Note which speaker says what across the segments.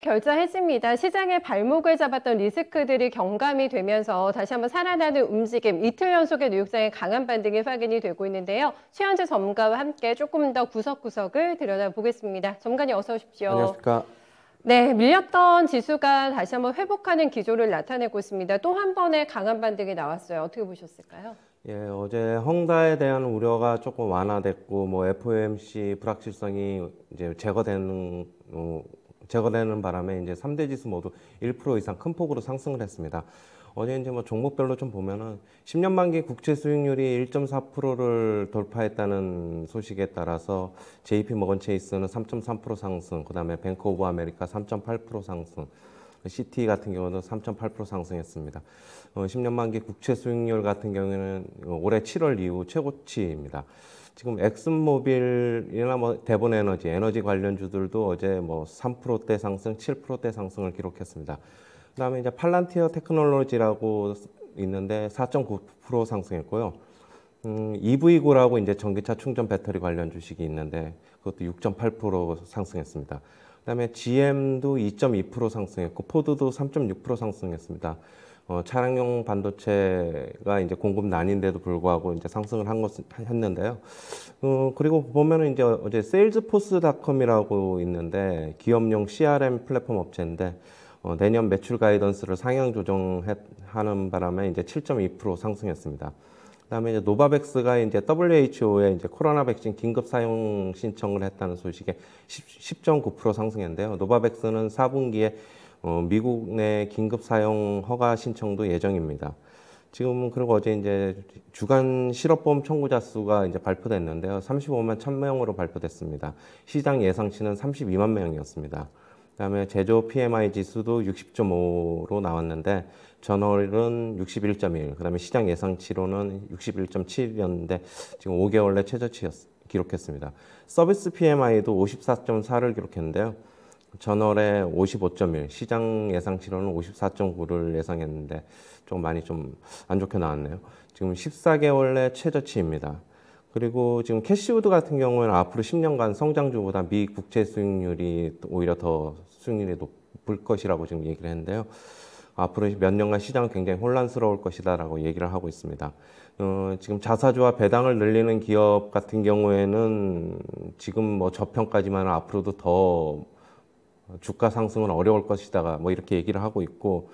Speaker 1: 결자해집니다. 시장의 발목을 잡았던 리스크들이 경감이 되면서 다시 한번 살아나는 움직임, 이틀 연속의 뉴욕장의 강한 반등이 확인이 되고 있는데요. 최현재 전문가와 함께 조금 더 구석구석을 들여다보겠습니다. 전문가님 어서 오십시오.
Speaker 2: 안녕하십니까.
Speaker 1: 네, 밀렸던 지수가 다시 한번 회복하는 기조를 나타내고 있습니다. 또 한 번의 강한 반등이 나왔어요. 어떻게 보셨을까요?
Speaker 2: 예, 어제 헝다에 대한 우려가 조금 완화됐고, FOMC 불확실성이 이제 제거되는 바람에 이제 3대 지수 모두 1% 이상 큰 폭으로 상승을 했습니다. 어제 이제 종목별로 좀 보면은 10년 만기 국채 수익률이 1.4%를 돌파했다는 소식에 따라서 JP 모건 체이스는 3.3% 상승, 그다음에 뱅크 오브 아메리카 3.8% 상승, CT 같은 경우는 3.8% 상승했습니다. 10년 만기 국채 수익률 같은 경우에는 올해 7월 이후 최고치입니다. 지금 엑슨모빌이나 대본 에너지 관련주들도 어제 3%대 상승, 7%대 상승을 기록했습니다. 그다음에 이제 팔란티어 테크놀로지라고 있는데 4.9% 상승했고요. EV고라고 이제 전기차 충전 배터리 관련 주식이 있는데 그것도 6.8% 상승했습니다. 그다음에 GM도 2.2% 상승했고 포드도 3.6% 상승했습니다. 차량용 반도체가 이제 공급난인데도 불구하고 이제 상승을 했는데요. 그리고 보면은 이제 어제 세일즈포스닷컴이라고 있는데 기업용 CRM 플랫폼 업체인데 내년 매출 가이던스를 상향 조정하는 바람에 이제 7.2% 상승했습니다. 그다음에 이제 노바백스가 이제 WHO에 이제 코로나 백신 긴급 사용 신청을 했다는 소식에 10.9% 상승했는데요. 노바백스는 4분기에 미국 내 긴급 사용 허가 신청도 예정입니다. 지금 그리고 어제 이제 주간 실업보험 청구자 수가 이제 발표됐는데요. 35만 1,000명으로 발표됐습니다. 시장 예상치는 32만 명이었습니다. 그다음에 제조 PMI 지수도 60.5로 나왔는데 전월은 61.1, 그다음에 시장 예상치로는 61.7이었는데 지금 5개월 내 최저치 기록했습니다. 서비스 PMI도 54.4를 기록했는데요. 전월에 55.1, 시장 예상치로는 54.9를 예상했는데 많이 안 좋게 나왔네요. 지금 14개월 내 최저치입니다. 그리고 지금 캐시우드 같은 경우에는 앞으로 10년간 성장주보다 미 국채 수익률이 오히려 더 수익률이 높을 것이라고 지금 얘기를 했는데요. 앞으로 몇 년간 시장은 굉장히 혼란스러울 것이다라고 얘기를 하고 있습니다. 지금 자사주와 배당을 늘리는 기업 같은 경우에는 지금 저평가지만 앞으로도 더 주가 상승은 어려울 것이다 이렇게 얘기를 하고 있고,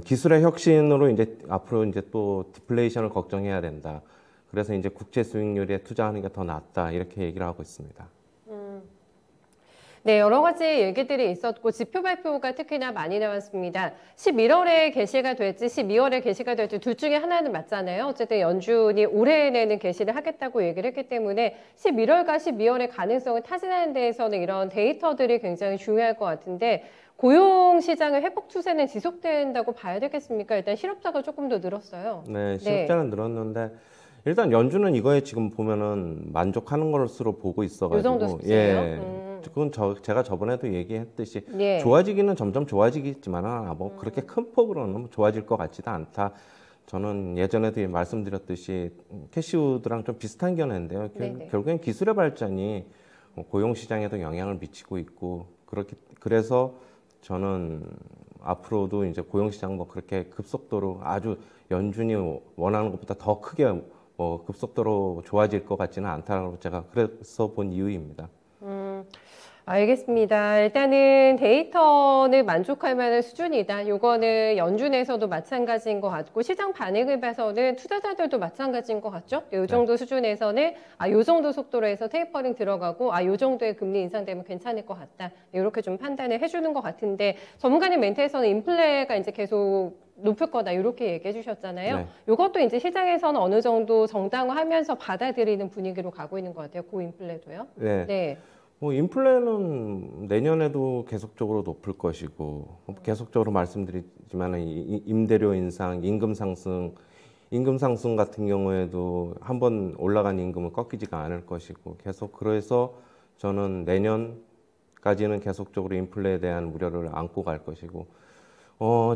Speaker 2: 기술의 혁신으로 이제 앞으로 이제 또 디플레이션을 걱정해야 된다. 그래서 이제 국채 수익률에 투자하는 게 더 낫다 이렇게 얘기를 하고 있습니다.
Speaker 1: 네, 여러 가지 얘기들이 있었고 지표 발표가 특히나 많이 나왔습니다. 11월에 개시가 될지 12월에 개시가 될지 둘 중에 하나는 맞잖아요. 어쨌든 연준이 올해 내는 개시를 하겠다고 얘기를 했기 때문에 11월과 12월의 가능성을 타진하는 데에서는 이런 데이터들이 굉장히 중요할 것 같은데, 고용 시장의 회복 추세는 지속된다고 봐야 되겠습니까? 일단 실업자가 조금 더 늘었어요.
Speaker 2: 네, 실업자는 늘었는데 일단 연준은 이거에 지금 보면은 만족하는 것으로 보고 있어가지고,
Speaker 1: 요 정도 수치예요?
Speaker 2: 그건 제가 저번에도 얘기했듯이
Speaker 1: 예.
Speaker 2: 좋아지기는 점점 좋아지겠지만 그렇게 큰 폭으로는 좋아질 것 같지도 않다. 저는 예전에도 말씀드렸듯이 캐시우드랑 좀 비슷한 견해인데요. 결국엔 기술의 발전이 고용 시장에도 영향을 미치고 있고, 그래서 저는 앞으로도 이제 고용 시장 그렇게 급속도로 아주 연준이 원하는 것보다 더 크게 급속도로 좋아질 것 같지는 않다고 제가 그래서 본 이유입니다.
Speaker 1: 알겠습니다. 일단은 데이터는 만족할 만한 수준이다. 요거는 연준에서도 마찬가지인 것 같고, 시장 반응을 봐서는 투자자들도 마찬가지인 것 같죠? 요 정도 수준에서는 요 정도 속도로 해서 테이퍼링 들어가고 요 정도의 금리 인상되면 괜찮을 것 같다. 이렇게 좀 판단을 해주는 것 같은데, 전문가님 멘트에서는 인플레가 이제 계속 높을 거다 이렇게 얘기해 주셨잖아요.
Speaker 2: 네.
Speaker 1: 이것도 이제 시장에서는 어느 정도 정당화하면서 받아들이는 분위기로 가고 있는 것 같아요. 고인플레도요.
Speaker 2: 네. 인플레는 내년에도 계속적으로 높을 것이고, 계속적으로 말씀드리지만 임대료 인상, 임금 상승 같은 경우에도 한번 올라간 임금은 꺾이지가 않을 것이고, 그래서 저는 내년까지는 계속적으로 인플레에 대한 우려를 안고 갈 것이고,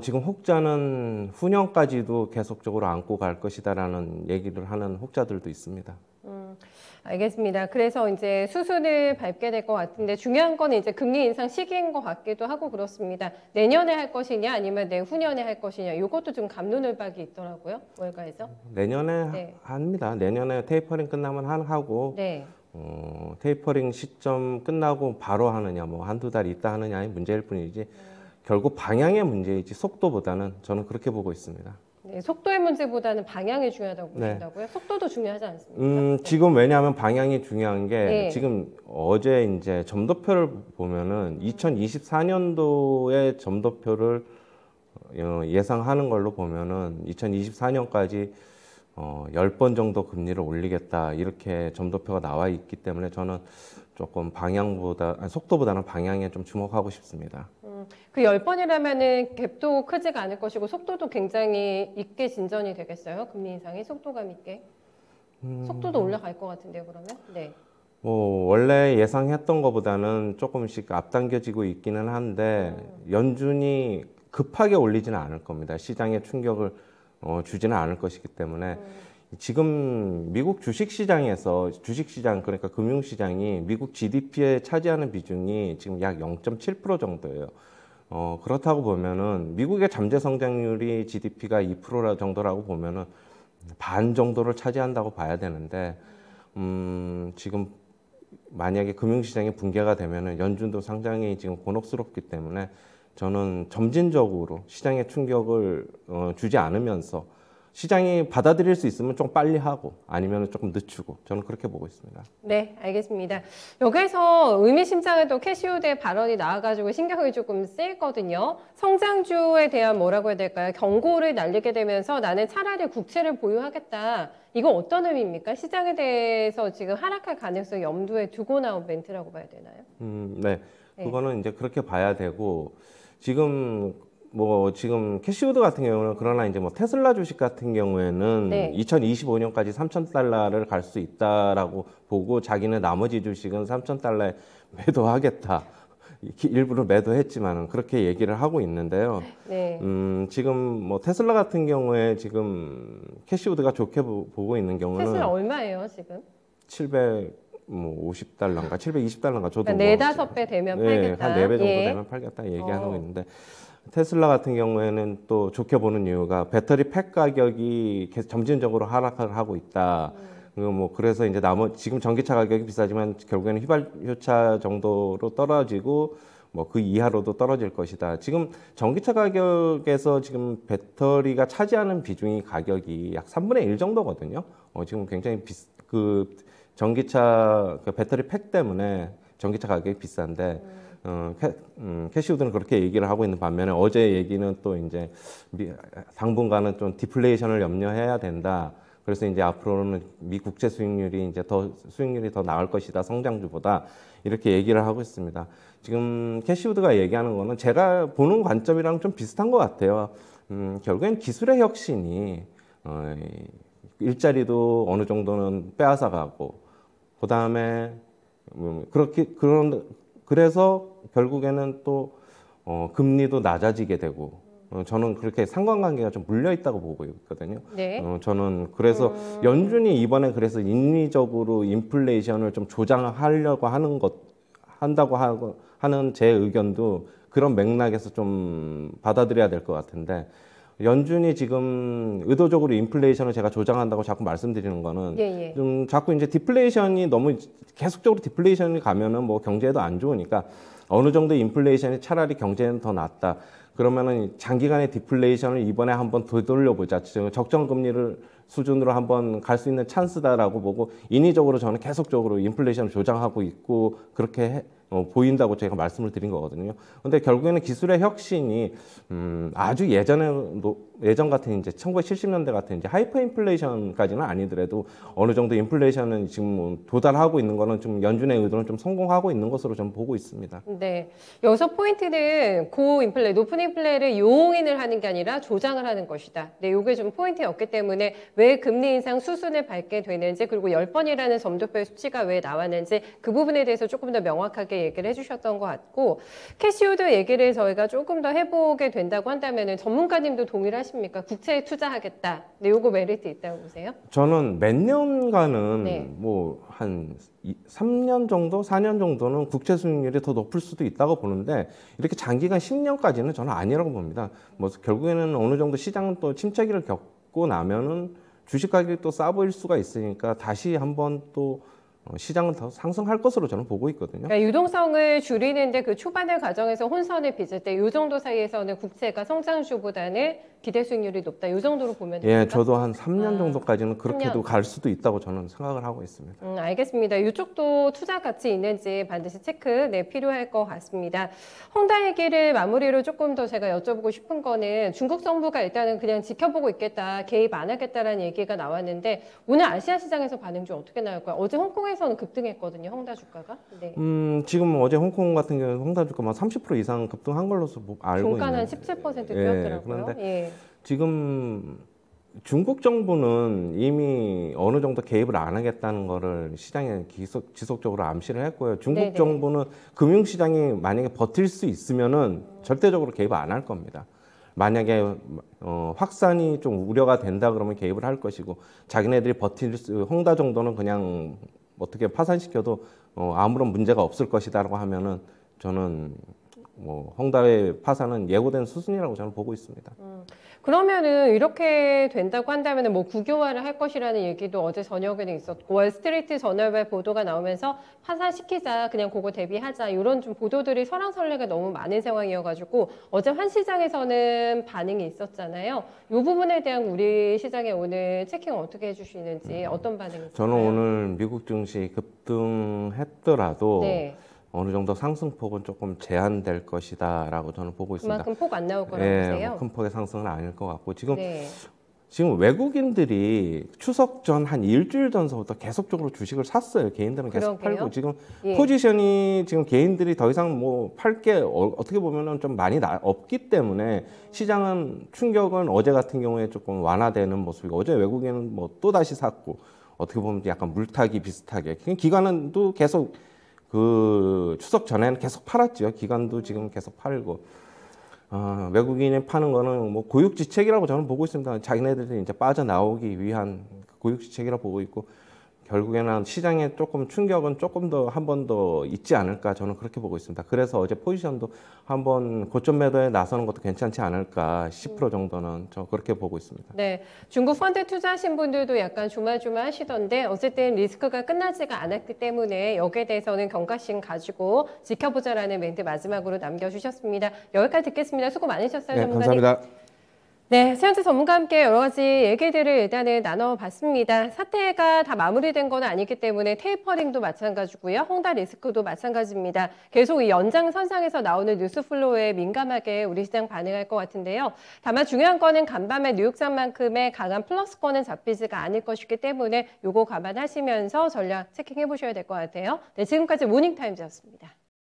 Speaker 2: 지금 혹자는 후년까지도 계속적으로 안고 갈 것이다라는 얘기를 하는 혹자들도 있습니다.
Speaker 1: 알겠습니다. 그래서 이제 수순을 밟게 될 것 같은데 중요한 건 이제 금리 인상 시기인 것 같기도 하고 그렇습니다. 내년에 할 것이냐 아니면 내후년에 할 것이냐 이것도 좀 갑론을박이 있더라고요. 월가에서.
Speaker 2: 내년에
Speaker 1: 네.
Speaker 2: 합니다. 내년에 테이퍼링 끝나면 하고
Speaker 1: 네.
Speaker 2: 테이퍼링 시점 끝나고 바로 하느냐 뭐 한두 달 있다 하느냐의 문제일 뿐이지 결국 방향의 문제이지 속도보다는 저는 그렇게 보고 있습니다.
Speaker 1: 네, 속도의 문제보다는 방향이 중요하다고
Speaker 2: 네.
Speaker 1: 보신다고요? 속도도 중요하지 않습니까?
Speaker 2: 지금 왜냐하면 방향이 중요한 게
Speaker 1: 네.
Speaker 2: 지금 어제 이제 점도표를 보면은 2024년도에 점도표를 예상하는 걸로 보면은 2024년까지 10번 정도 금리를 올리겠다 이렇게 점도표가 나와 있기 때문에 저는 조금 속도보다는 방향에 좀 주목하고 싶습니다.
Speaker 1: 그 10번이라면은 갭도 크지가 않을 것이고 속도도 굉장히 있게 진전이 되겠어요? 금리 인상이 속도감 있게? 속도도 올라갈 것 같은데요, 그러면? 네.
Speaker 2: 뭐 원래 예상했던 것보다는 조금씩 앞당겨지고 있기는 한데 연준이 급하게 올리지는 않을 겁니다. 시장에 충격을 주지는 않을 것이기 때문에 지금 미국 주식시장 그러니까 금융시장이 미국 GDP에 차지하는 비중이 지금 약 0.7% 정도예요. 그렇다고 보면은 미국의 잠재 성장률이 GDP가 2% 정도라고 보면은 반 정도를 차지한다고 봐야 되는데 지금 만약에 금융시장이 붕괴가 되면은 연준도 상당히 지금 곤혹스럽기 때문에 저는 점진적으로 시장에 충격을 주지 않으면서 시장이 받아들일 수 있으면 좀 빨리 하고 아니면 조금 늦추고 저는 그렇게 보고 있습니다.
Speaker 1: 네, 알겠습니다. 여기서 의미심장해도 캐시우드의 발언이 나와가지고 신경이 조금 쓰이거든요. 성장주에 대한 뭐라고 해야 될까요? 경고를 날리게 되면서 나는 차라리 국채를 보유하겠다. 이거 어떤 의미입니까? 시장에 대해서 지금 하락할 가능성을 염두에 두고 나온 멘트라고 봐야 되나요?
Speaker 2: 네.
Speaker 1: 네.
Speaker 2: 그거는 이제 그렇게 봐야 되고 지금 캐시우드 같은 경우는 그러나 이제 뭐 테슬라 주식 같은 경우에는
Speaker 1: 네.
Speaker 2: 2025년까지 3,000달러를 갈 수 있다라고 보고 자기는 나머지 주식은 3,000달러에 매도하겠다. 일부러 매도했지만 그렇게 얘기를 하고 있는데요.
Speaker 1: 네.
Speaker 2: 지금 뭐 테슬라 같은 경우에 지금 캐시우드가 좋게 보고 있는 경우는
Speaker 1: 테슬라 얼마예요, 지금?
Speaker 2: 750달러인가 720달러인가 저도
Speaker 1: 그러니까 4-5배 되면 팔겠다.
Speaker 2: 한 4배 정도
Speaker 1: 예.
Speaker 2: 되면 팔겠다 얘기하고 있는데 테슬라 같은 경우에는 또 좋게 보는 이유가 배터리 팩 가격이 계속 점진적으로 하락을 하고 있다. 그래서 이제 지금 전기차 가격이 비싸지만 결국에는 휘발유차 정도로 떨어지고 뭐 그 이하로도 떨어질 것이다. 지금 전기차 가격에서 지금 배터리가 차지하는 비중이 가격이 약 3분의 1 정도거든요. 지금 굉장히 전기차 배터리 팩 때문에 전기차 가격이 비싼데 캐시우드는 그렇게 얘기를 하고 있는 반면에 어제 얘기는 또 이제 당분간은 좀 디플레이션을 염려해야 된다. 그래서 이제 앞으로는 미 국채 수익률이 수익률이 더 나을 것이다. 성장주보다 이렇게 얘기를 하고 있습니다. 지금 캐시우드가 얘기하는 거는 제가 보는 관점이랑 좀 비슷한 것 같아요. 결국엔 기술의 혁신이 일자리도 어느 정도는 빼앗아가고 그다음에 그래서 결국에는 또 금리도 낮아지게 되고 저는 그렇게 상관관계가 좀 물려 있다고 보고 있거든요.
Speaker 1: 네.
Speaker 2: 저는 그래서 연준이 이번에 그래서 인위적으로 인플레이션을 좀 조장하려고 한다고 하는 제 의견도 그런 맥락에서 좀 받아들여야 될 것 같은데 연준이 지금 의도적으로 인플레이션을 제가 조장한다고 자꾸 말씀드리는 거는
Speaker 1: 예.
Speaker 2: 좀 자꾸 이제 디플레이션이 너무 계속적으로 디플레이션이 가면은 뭐 경제에도 안 좋으니까 어느 정도 인플레이션이 차라리 경제에는 더 낫다. 그러면은 장기간의 디플레이션을 이번에 한번 되돌려보자. 적정 금리를 수준으로 한번 갈 수 있는 찬스다라고 보고 인위적으로 저는 계속적으로 인플레이션을 조장하고 있고 그렇게 보인다고 제가 말씀을 드린 거거든요. 근데 결국에는 기술의 혁신이 아주 예전 같은 이제 1970년대 같은 이제 하이퍼 인플레이션까지는 아니더라도 어느 정도 인플레이션은 지금 도달하고 있는 거는 좀 연준의 의도는 좀 성공하고 있는 것으로 좀 보고 있습니다.
Speaker 1: 네. 여기서 포인트는 높은 인플레를 용인을 하는 게 아니라 조장을 하는 것이다. 네, 요게 좀 포인트였기 때문에 왜 금리 인상 수순을 밟게 되는지 그리고 10번이라는 점도표의 수치가 왜 나왔는지 그 부분에 대해서 조금 더 명확하게 정확하게 얘기를 해주셨던 것 같고 캐시우드 얘기를 저희가 조금 더 해보게 된다고 한다면 전문가님도 동의를 하십니까? 국채에 투자하겠다. 근데 요거 메리트 있다고 보세요?
Speaker 2: 저는 몇 년간은
Speaker 1: 네.
Speaker 2: 뭐 한 3년 정도, 4년 정도는 국채 수익률이 더 높을 수도 있다고 보는데 이렇게 장기간 10년까지는 저는 아니라고 봅니다. 뭐 결국에는 어느 정도 시장은 또 침체기를 겪고 나면은 주식 가격이 또 싸 보일 수가 있으니까 다시 한번 또 시장은 더 상승할 것으로 저는 보고 있거든요.
Speaker 1: 그러니까 유동성을 줄이는데 그 초반의 과정에서 혼선을 빚을 때 이 정도 사이에서는 국채가 성장주보다는 기대 수익률이 높다. 이 정도로 보면 됩니까?
Speaker 2: 예, 저도 한 3년 정도까지는
Speaker 1: 3년.
Speaker 2: 그렇게도 갈 수도 있다고 저는 생각을 하고 있습니다.
Speaker 1: 알겠습니다. 이쪽도 투자 가치 있는지 반드시 체크 필요할 것 같습니다. 헝다 얘기를 마무리로 조금 더 제가 여쭤보고 싶은 거는 중국 정부가 일단은 그냥 지켜보고 있겠다, 개입 안 하겠다라는 얘기가 나왔는데 오늘 아시아 시장에서 반응 좀 어떻게 나올까요? 어제 홍콩에서는 급등했거든요, 헝다 주가가. 네.
Speaker 2: 지금 어제 홍콩 같은 경우는 헝다 주가만 30% 이상 급등한 걸로 알고
Speaker 1: 종가는
Speaker 2: 있는데.
Speaker 1: 17%
Speaker 2: 예,
Speaker 1: 뛰었더라고요.
Speaker 2: 그런데
Speaker 1: 예.
Speaker 2: 지금 중국 정부는 이미 어느 정도 개입을 안 하겠다는 거를 시장에 지속적으로 암시를 했고요. 중국
Speaker 1: 네네.
Speaker 2: 정부는 금융시장이 만약에 버틸 수 있으면은 절대적으로 개입을 안 할 겁니다. 만약에 확산이 좀 우려가 된다 그러면 개입을 할 것이고 자기네들이 버틸 수 헝다 정도는 그냥 어떻게 파산시켜도 아무런 문제가 없을 것이다라고 하면은 저는 뭐 헝다의 파산은 예고된 수순이라고 저는 보고 있습니다.
Speaker 1: 그러면은 이렇게 된다고 한다면은 뭐 국유화를 할 것이라는 얘기도 어제 저녁에는 있었고 월스트리트 저널의 보도가 나오면서 파산시키자 그냥 그거 대비하자 이런 좀 보도들이 설왕설래가 너무 많은 상황이어가지고 어제 환시장에서는 반응이 있었잖아요. 이 부분에 대한 우리 시장의 오늘 체킹 어떻게 해주시는지 어떤 반응이 있을까요?
Speaker 2: 저는 오늘 미국 증시 급등했더라도
Speaker 1: 네.
Speaker 2: 어느 정도 상승폭은 조금 제한될 것이다라고 저는 보고 있습니다.
Speaker 1: 그만큼 폭 안 나올 거라고
Speaker 2: 예,
Speaker 1: 보세요?
Speaker 2: 큰 폭의 상승은 아닐 것 같고 지금
Speaker 1: 네.
Speaker 2: 외국인들이 추석 전 한 일주일 전서부터 계속적으로 주식을 샀어요. 개인들은 계속
Speaker 1: 그러게요.
Speaker 2: 팔고 지금
Speaker 1: 예.
Speaker 2: 포지션이 지금 개인들이 더 이상 뭐 팔 게 어떻게 보면은 좀 많이 없기 때문에 시장은 충격은 어제 같은 경우에 조금 완화되는 모습이고 어제 외국인은 뭐 또 다시 샀고 어떻게 보면 약간 물타기 비슷하게 기관도 계속 그 추석 전에는 계속 팔았죠. 기관도 지금 계속 팔고 외국인이 파는 거는 뭐 고육지책이라고 저는 보고 있습니다. 자기네들이 이제 빠져나오기 위한 고육지책이라고 보고 있고 결국에는 시장에 조금 충격은 조금 더 한 번 더 있지 않을까 저는 그렇게 보고 있습니다. 그래서 어제 포지션도 한번 고점 매도에 나서는 것도 괜찮지 않을까 10% 정도는 저 그렇게 보고 있습니다.
Speaker 1: 네, 중국 펀드 투자하신 분들도 약간 조마조마하시던데 어쨌든 리스크가 끝나지가 않았기 때문에 여기에 대해서는 경각심 가지고 지켜보자라는 멘트 마지막으로 남겨주셨습니다. 여기까지 듣겠습니다. 수고 많으셨어요,
Speaker 2: 네,
Speaker 1: 전문가님.
Speaker 2: 감사합니다.
Speaker 1: 네, 최현재 전문가와 함께 여러 가지 얘기들을 일단은 나눠봤습니다. 사태가 다 마무리된 건 아니기 때문에 테이퍼링도 마찬가지고요. 헝다 리스크도 마찬가지입니다. 계속 이 연장선상에서 나오는 뉴스 플로우에 민감하게 우리 시장 반응할 것 같은데요. 다만 중요한 거는 간밤에 뉴욕장만큼의 강한 플러스권은 잡히지가 않을 것이기 때문에 요거 감안하시면서 전략 체킹해 보셔야 될 것 같아요. 네, 지금까지 모닝타임즈였습니다.